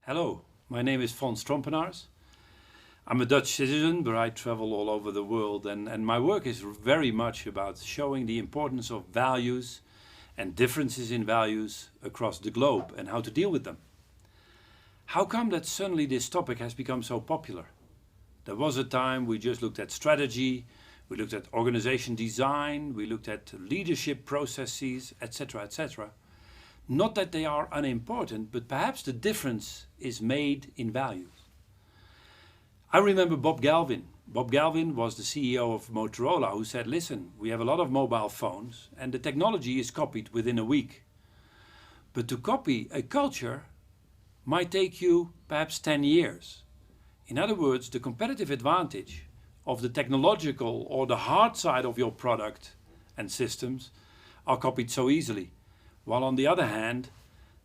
Hello, my name is Fons Trompenaars. I'm a Dutch citizen, but I travel all over the world, and my work is very much about showing the importance of values and differences in values across the globe and how to deal with them. How come that suddenly this topic has become so popular? There was a time we just looked at strategy, we looked at organization design, we looked at leadership processes, etc., etc. Not that they are unimportant, but perhaps the difference is made in values. I remember Bob Galvin. Bob Galvin was the CEO of Motorola, who said, listen, we have a lot of mobile phones and the technology is copied within a week. But to copy a culture might take you perhaps 10 years. In other words, the competitive advantage of the technological or the hard side of your product and systems are copied so easily. While on the other hand,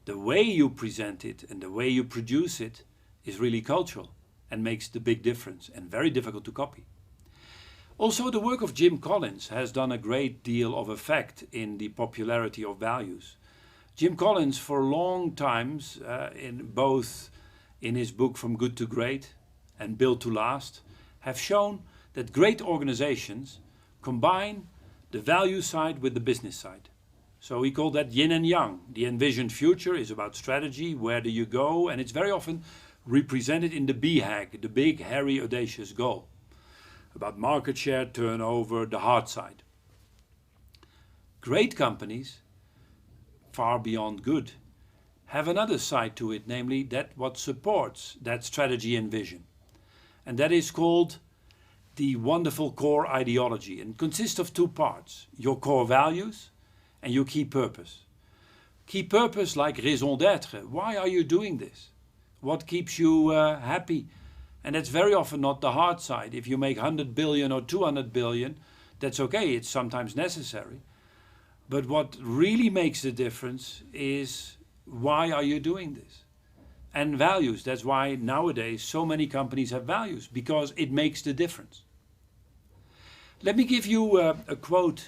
the way you present it and the way you produce it is really cultural and makes the big difference and very difficult to copy. Also, the work of Jim Collins has done a great deal of effect in the popularity of values. Jim Collins, for long times, in his book From Good to Great and Built to Last, have shown that great organizations combine the value side with the business side. So we call that yin and yang. The envisioned future is about strategy, where do you go, and it's very often represented in the BHAG, the big, hairy, audacious goal. About market share, turnover, the hard side. Great companies, far beyond good, have another side to it, namely that what supports that strategy and vision. And that is called the wonderful core ideology, and consists of two parts: your core values and your key purpose. Key purpose like raison d'être. Why are you doing this? What keeps you happy? And that's very often not the hard side. If you make 100 billion or 200 billion, that's okay, it's sometimes necessary. But what really makes the difference is, why are you doing this? And values. That's why nowadays so many companies have values, because it makes the difference. Let me give you a quote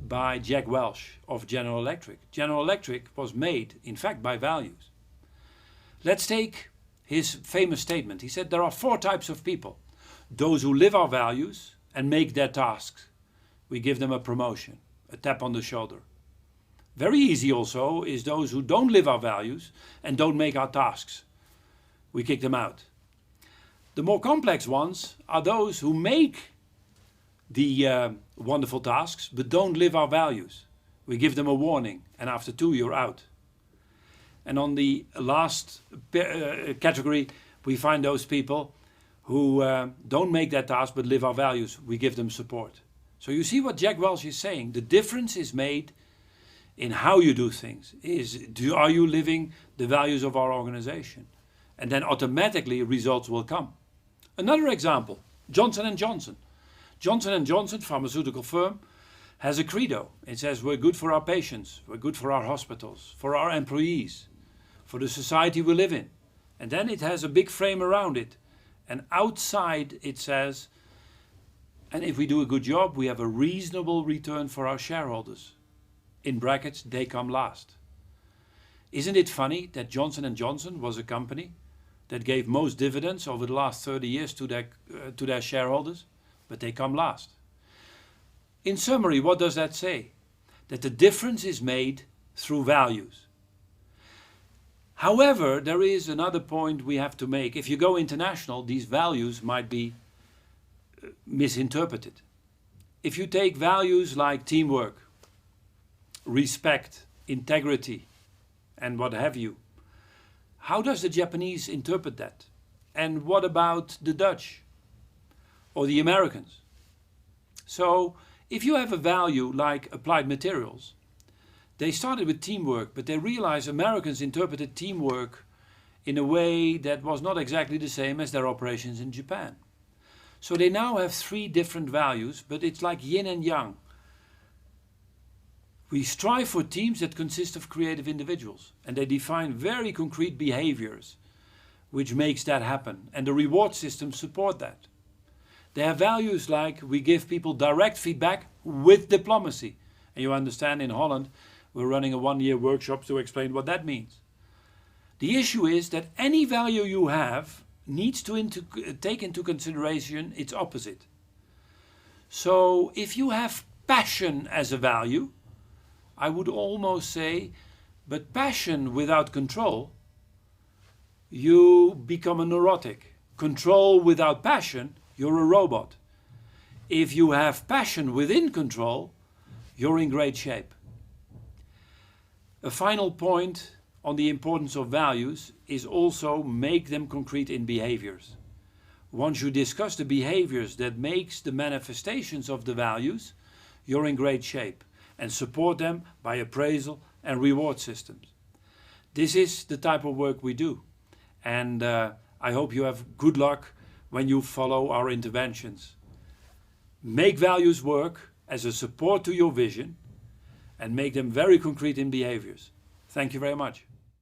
by Jack Welch of General Electric. General Electric was made, in fact, by values. Let's take his famous statement. He said, there are 4 types of people. Those who live our values and make their tasks. We give them a promotion, a tap on the shoulder. Very easy also is those who don't live our values and don't make our tasks. We kick them out. The more complex ones are those who make the wonderful tasks but don't live our values. We give them a warning, and after 2 you're out. And on the last category, we find those people who don't make that task but live our values. We give them support. So you see what Jack Welch is saying. The difference is made in how you do things. Are you living the values of our organization? And then automatically results will come. Another example, Johnson & Johnson. Johnson & Johnson, pharmaceutical firm, has a credo. It says we're good for our patients, we're good for our hospitals, for our employees, for the society we live in. And then it has a big frame around it. And outside it says, and if we do a good job, we have a reasonable return for our shareholders. In brackets, they come last. Isn't it funny that Johnson & Johnson was a company that gave most dividends over the last 30 years to their shareholders? But they come last. In summary, what does that say? That the difference is made through values. However, there is another point we have to make. If you go international, these values might be misinterpreted. If you take values like teamwork, respect, integrity, and what have you, how does the Japanese interpret that? And what about the Dutch? Or the Americans? So, if you have a value like applied materials, they started with teamwork, but they realized Americans interpreted teamwork in a way that was not exactly the same as their operations in Japan. So they now have 3 different values, but it's like yin and yang. We strive for teams that consist of creative individuals, and they define very concrete behaviors which makes that happen, and the reward systems support that. They have values like we give people direct feedback with diplomacy. And you understand, in Holland we're running a 1-year workshop to explain what that means. The issue is that any value you have needs to take into consideration its opposite. So if you have passion as a value, I would almost say, but passion without control, you become a neurotic. Control without passion, you're a robot. If you have passion within control, you're in great shape. A final point on the importance of values is also make them concrete in behaviors. Once you discuss the behaviors that makes the manifestations of the values, you're in great shape, and support them by appraisal and reward systems. This is the type of work we do, and I hope you have good luck when you follow our interventions. Make values work as a support to your vision and make them very concrete in behaviors. Thank you very much.